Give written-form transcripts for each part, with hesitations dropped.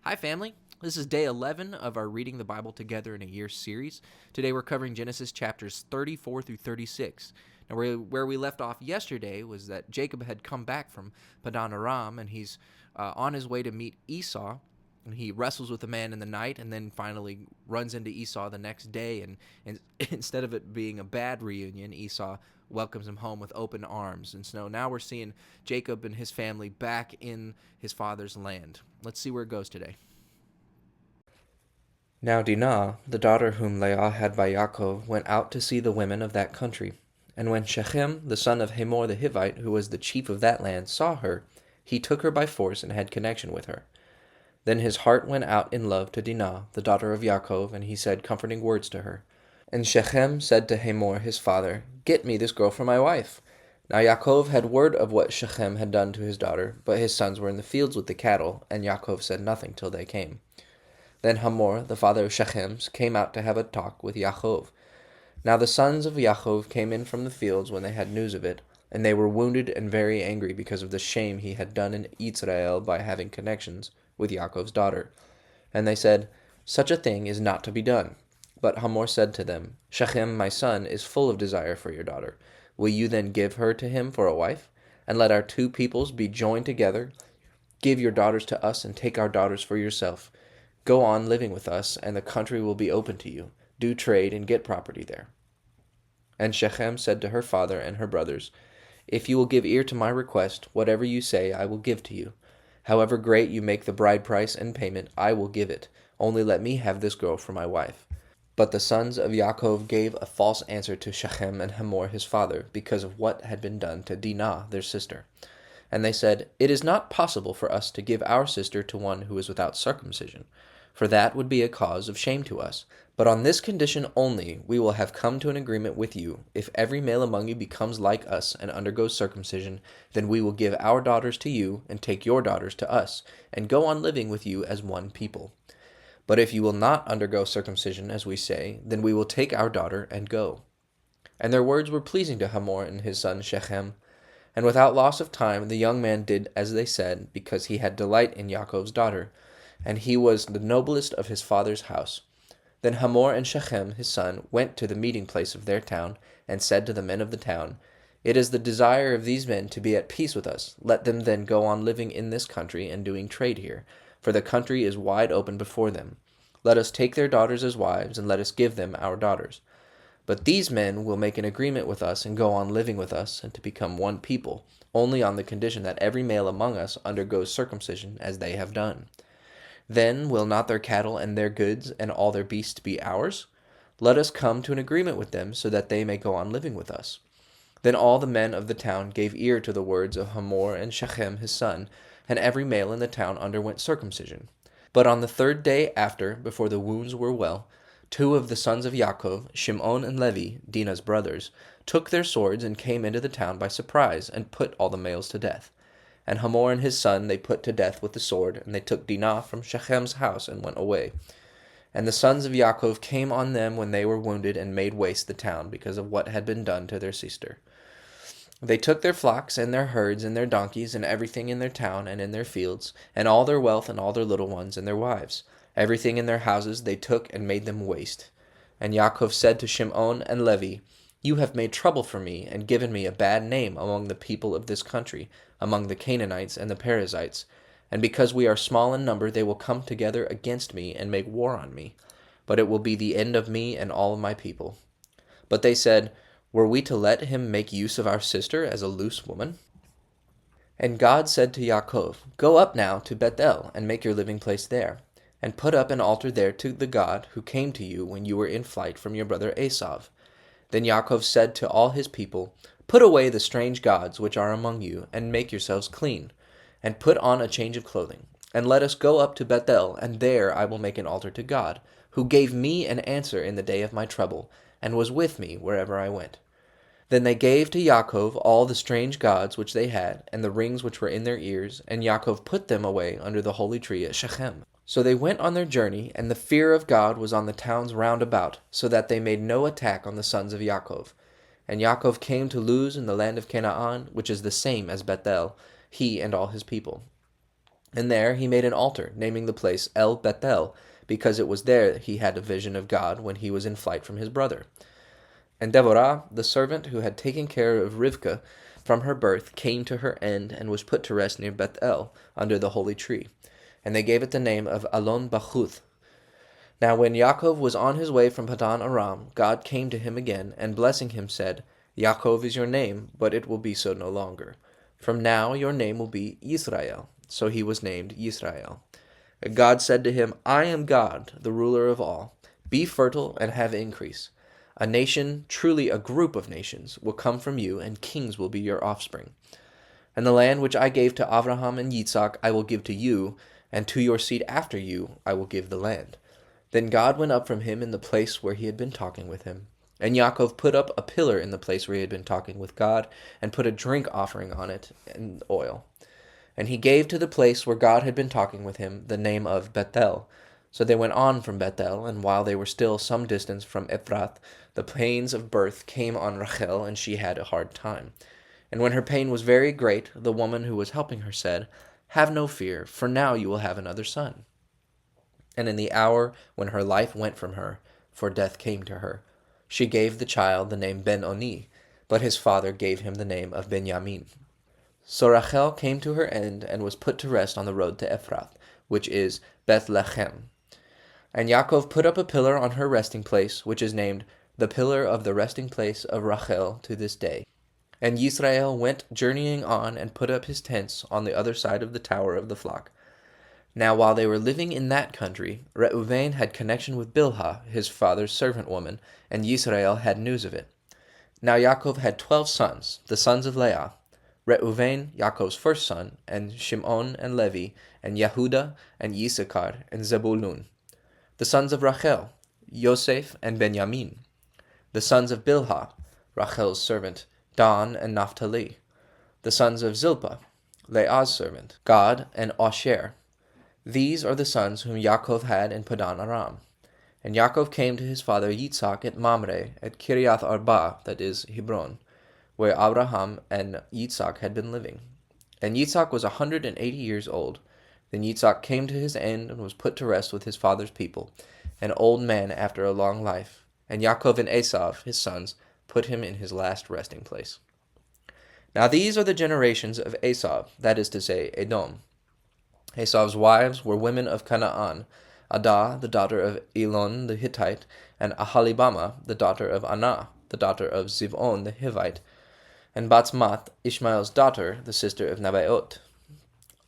Hi, family. This is day 11 of our Reading the Bible Together in a Year series. Today we're covering Genesis chapters 34 through 36. Now, where we left off yesterday was that Jacob had come back from Padan Aram, and he's on his way to meet Esau. And he wrestles with a man in the night and then finally runs into Esau the next day. And instead of it being a bad reunion, Esau welcomes him home with open arms. And so now we're seeing Jacob and his family back in his father's land. Let's see where it goes today. Now Dinah, the daughter whom Leah had by Yaakov, went out to see the women of that country. And when Shechem, the son of Hamor the Hivite, who was the chief of that land, saw her, he took her by force and had connection with her. Then his heart went out in love to Dinah, the daughter of Yaakov, and he said comforting words to her. And Shechem said to Hamor his father, Get me this girl for my wife. Now Yaakov had word of what Shechem had done to his daughter, but his sons were in the fields with the cattle, and Yaakov said nothing till they came. Then Hamor, the father of Shechem, came out to have a talk with Yaakov. Now the sons of Yaakov came in from the fields when they had news of it, and they were wounded and very angry because of the shame he had done in Israel by having connections with Yaakov's daughter. And they said, Such a thing is not to be done. But Hamor said to them, Shechem, my son, is full of desire for your daughter. Will you then give her to him for a wife? And let our two peoples be joined together? Give your daughters to us, and take our daughters for yourself. Go on living with us, and the country will be open to you. Do trade and get property there. And Shechem said to her father and her brothers, If you will give ear to my request, whatever you say I will give to you. However great you make the bride price and payment, I will give it. Only let me have this girl for my wife. But the sons of Yaakov gave a false answer to Shechem and Hamor his father, because of what had been done to Dinah their sister. And they said, It is not possible for us to give our sister to one who is without circumcision, for that would be a cause of shame to us. But on this condition only we will have come to an agreement with you. If every male among you becomes like us and undergoes circumcision, then we will give our daughters to you, and take your daughters to us, and go on living with you as one people. But if you will not undergo circumcision, as we say, then we will take our daughter and go. And their words were pleasing to Hamor and his son Shechem. And without loss of time the young man did as they said, because he had delight in Yaakov's daughter, and he was the noblest of his father's house. Then Hamor and Shechem his son went to the meeting place of their town, and said to the men of the town, It is the desire of these men to be at peace with us. Let them then go on living in this country and doing trade here, for the country is wide open before them. Let us take their daughters as wives, and let us give them our daughters. But these men will make an agreement with us and go on living with us, and to become one people, only on the condition that every male among us undergoes circumcision, as they have done. Then will not their cattle and their goods and all their beasts be ours? Let us come to an agreement with them, so that they may go on living with us. Then all the men of the town gave ear to the words of Hamor and Shechem his son, and every male in the town underwent circumcision. But on the third day after, before the wounds were well, two of the sons of Yaakov, Shimon and Levi, Dinah's brothers, took their swords and came into the town by surprise, and put all the males to death. And Hamor and his son they put to death with the sword, and they took Dinah from Shechem's house and went away. And the sons of Yaakov came on them when they were wounded, and made waste the town, because of what had been done to their sister. They took their flocks and their herds and their donkeys, and everything in their town and in their fields, and all their wealth and all their little ones and their wives. Everything in their houses they took and made them waste. And Yaakov said to Shimon and Levi, You have made trouble for me, and given me a bad name among the people of this country, among the Canaanites and the Perizzites. And because we are small in number, they will come together against me and make war on me. But it will be the end of me and all of my people. But they said, Were we to let him make use of our sister as a loose woman? And God said to Yaakov, Go up now to Bethel, and make your living place there, and put up an altar there to the God who came to you when you were in flight from your brother Esau. Then Yaakov said to all his people, Put away the strange gods which are among you, and make yourselves clean, and put on a change of clothing. And let us go up to Bethel, and there I will make an altar to God, who gave me an answer in the day of my trouble, and was with me wherever I went. Then they gave to Yaakov all the strange gods which they had, and the rings which were in their ears, and Yaakov put them away under the holy tree at Shechem. So they went on their journey, and the fear of God was on the towns round about, so that they made no attack on the sons of Yaakov. And Yaakov came to Luz in the land of Canaan, which is the same as Bethel, he and all his people. And there he made an altar, naming the place El Bethel, because it was there he had a vision of God when he was in flight from his brother. And Deborah, the servant who had taken care of Rivkah from her birth, came to her end and was put to rest near Bethel, under the holy tree. And they gave it the name of Alon Bachuth. Now when Yaakov was on his way from Padan Aram, God came to him again, and blessing him said, Yaakov is your name, but it will be so no longer. From now your name will be Yisrael. So he was named Yisrael. And God said to him, I am God, the ruler of all. Be fertile and have increase. A nation, truly a group of nations, will come from you, and kings will be your offspring. And the land which I gave to Abraham and Yitzhak I will give to you, and to your seed after you I will give the land. Then God went up from him in the place where he had been talking with him. And Yaakov put up a pillar in the place where he had been talking with God, and put a drink offering on it, and oil. And he gave to the place where God had been talking with him the name of Bethel. So they went on from Bethel, and while they were still some distance from Ephrath, the pains of birth came on Rachel, and she had a hard time. And when her pain was very great, the woman who was helping her said, Have no fear, for now you will have another son. And in the hour when her life went from her, for death came to her, she gave the child the name Ben-Oni, but his father gave him the name of Benjamin. So Rachel came to her end and was put to rest on the road to Ephrath, which is Bethlehem. And Yaakov put up a pillar on her resting place, which is named the pillar of the resting place of Rachel to this day. And Yisrael went journeying on and put up his tents on the other side of the tower of the flock. Now while they were living in that country, Reuven had connection with Bilhah, his father's servant woman, and Yisrael had news of it. Now Yaakov had 12 sons, the sons of Leah, Reuven, Yaakov's first son, and Shimon and Levi, and Yehuda, and Yisachar, and Zebulun. The sons of Rachel, Yosef and Benjamin. The sons of Bilhah, Rachel's servant, Dan and Naphtali. The sons of Zilpah, Leah's servant, Gad and Asher. These are the sons whom Yaakov had in Padan Aram. And Yaakov came to his father Yitzhak at Mamre, at Kiriath Arba, that is, Hebron, where Abraham and Yitzhak had been living. And Yitzhak was 180 years old. Then Yitzhak came to his end and was put to rest with his father's people, an old man after a long life. And Yaakov and Esav, his sons, put him in his last resting place. Now these are the generations of Esav, that is to say, Edom. Esav's wives were women of Canaan, Adah, the daughter of Elon the Hittite, and Ahalibama, the daughter of Anah, the daughter of Zivon the Hivite, and Batsmath, Ishmael's daughter, the sister of Nebaioth.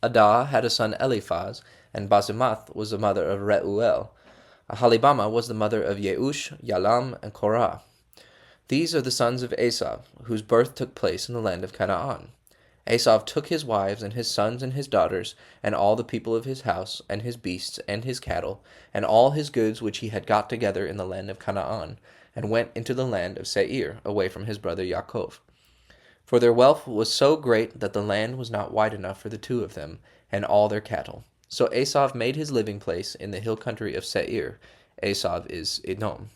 Adah had a son Eliphaz, and Basemath was the mother of Reuel. Ahalibama was the mother of Yeush, Yalam, and Korah. These are the sons of Esav, whose birth took place in the land of Canaan. Esav took his wives and his sons and his daughters, and all the people of his house, and his beasts, and his cattle, and all his goods which he had got together in the land of Canaan, and went into the land of Seir, away from his brother Yaakov. For their wealth was so great that the land was not wide enough for the two of them, and all their cattle. So Esav made his living place in the hill country of Seir. Esav is Edom.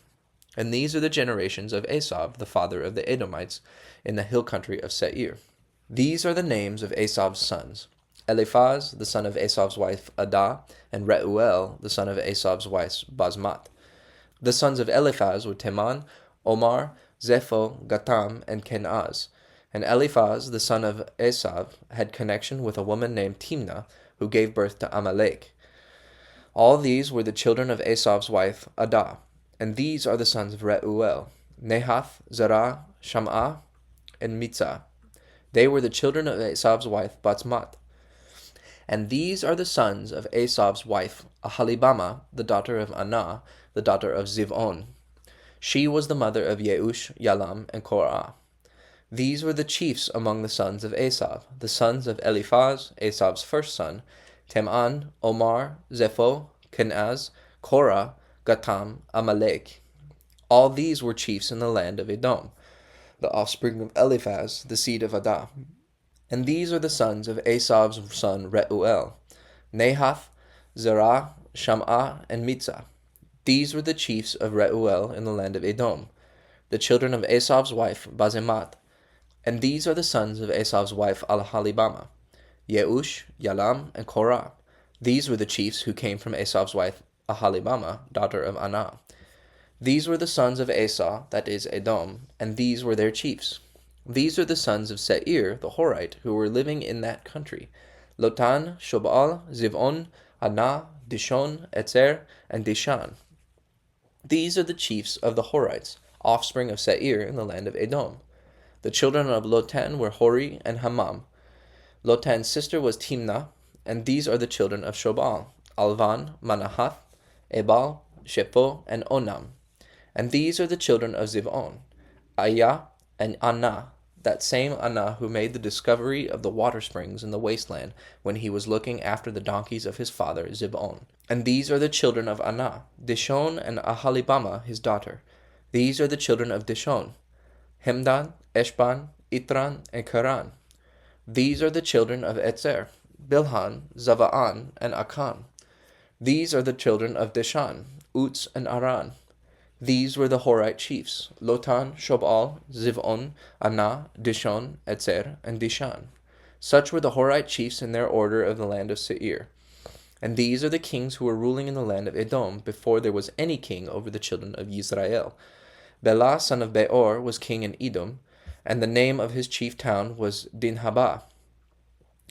And these are the generations of Esav, the father of the Edomites, in the hill country of Seir. These are the names of Esav's sons: Eliphaz, the son of Esav's wife Adah, and Reuel, the son of Esav's wife Basmath. The sons of Eliphaz were Teman, Omar, Zepho, Gatam, and Kenaz. And Eliphaz, the son of Esav, had connection with a woman named Timnah, who gave birth to Amalek. All these were the children of Esav's wife Adah. And these are the sons of Reuel: Nehath, Zerah, Sham'ah, and Mitzah. They were the children of Esav's wife Batsmath. And these are the sons of Esav's wife Ahalibama, the daughter of Anah, the daughter of Zivon. She was the mother of Yeush, Yalam, and Korah. These were the chiefs among the sons of Esav, the sons of Eliphaz, Esav's first son, Teman, Omar, Zepho, Kenaz, Korah, Gatam, Amalek. All these were chiefs in the land of Edom, the offspring of Eliphaz, the seed of Adah. And these are the sons of Esav's son Reuel: Nehath, Zerah, Sham'ah, and Mitzah. These were the chiefs of Reuel in the land of Edom, the children of Esav's wife Basemath. And these are the sons of Esav's wife Ahalibama: Yeush, Yalam, and Korah. These were the chiefs who came from Esau's wife Aholibamah, daughter of Anah. These were the sons of Esau, that is Edom, and these were their chiefs. These are the sons of Seir, the Horite, who were living in that country: Lotan, Shobal, Zivon, Anah, Dishon, Etzer, and Dishan. These are the chiefs of the Horites, offspring of Seir in the land of Edom. The children of Lotan were Hori and Hamam. Lotan's sister was Timnah, and these are the children of Shobal: Alvan, Manahath, Ebal, Shepho, and Onam. And these are the children of Zivon: Ayah and Anah, that same Anah who made the discovery of the water springs in the wasteland when he was looking after the donkeys of his father Zibon. And these are the children of Anah: Dishon and Aholibamah his daughter. These are the children of Dishon: Hemdan, Eshban, Itran, and Karan. These are the children of Etzer: Bilhan, Zava'an, and Akan. These are the children of Dishan: Uts and Aran. These were the Horite chiefs: Lotan, Shobal, Zivon, Anah, Dishon, Etzer, and Dishan. Such were the Horite chiefs in their order of the land of Seir. And these are the kings who were ruling in the land of Edom before there was any king over the children of Israel. Bela, son of Beor, was king in Edom, and the name of his chief town was Dinhabah.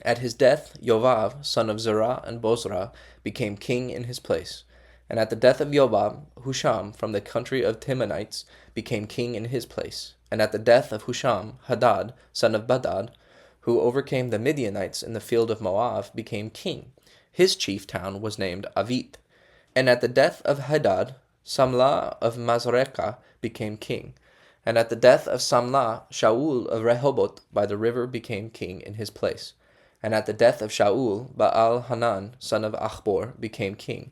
At his death, Yovav, son of Zerah and Bozrah, became king in his place. And at the death of Yobab, Husham from the country of Timonites became king in his place. And at the death of Husham, Hadad, son of Badad, who overcame the Midianites in the field of Moab, became king. His chief town was named Avith. And at the death of Hadad, Samlah of Masrekah became king. And at the death of Samlah, Shaul of Rehoboth by the river became king in his place. And at the death of Shaul, Baal-Hanan, son of Achbor, became king.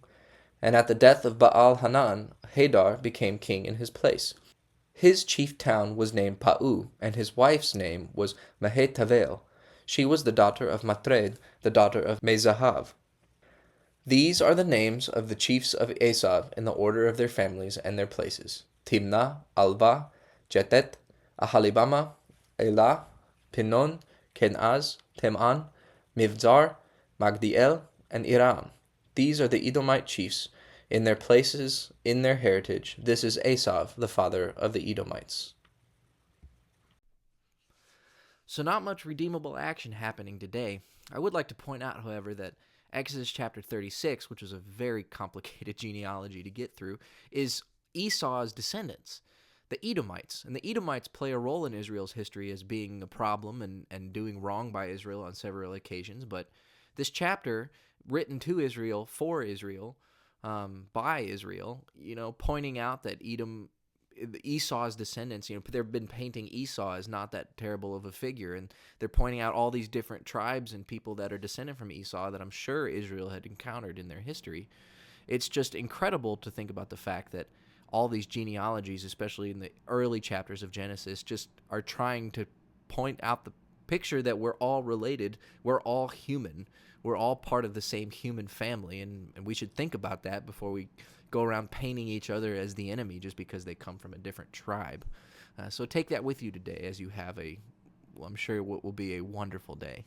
And at the death of Baal-Hanan, Hadar became king in his place. His chief town was named Pa'u, and his wife's name was Mahetavel. She was the daughter of Matred, the daughter of Mezahav. These are the names of the chiefs of Esav in the order of their families and their places: Timnah, Alva, Jetet, Aholibamah, Elah, Pinon, Kenaz, Teman, Mivzar, Magdiel, and Iram. These are the Edomite chiefs in their places, in their heritage. This is Esav, the father of the Edomites. So not much redeemable action happening today. I would like to point out, however, that Exodus chapter 36, which was a very complicated genealogy to get through, is Esau's descendants, the Edomites. And the Edomites play a role in Israel's history as being a problem and doing wrong by Israel on several occasions. But this chapter, written to Israel, for Israel, by Israel, pointing out that Esau's descendants, they've been painting Esau as not that terrible of a figure, and they're pointing out all these different tribes and people that are descended from Esau that I'm sure Israel had encountered in their history. It's just incredible to think about the fact that all these genealogies, especially in the early chapters of Genesis, just are trying to point out the picture that we're all related, we're all human, we're all part of the same human family, and we should think about that before we go around painting each other as the enemy just because they come from a different tribe. So take that with you today as you have I'm sure what will be a wonderful day.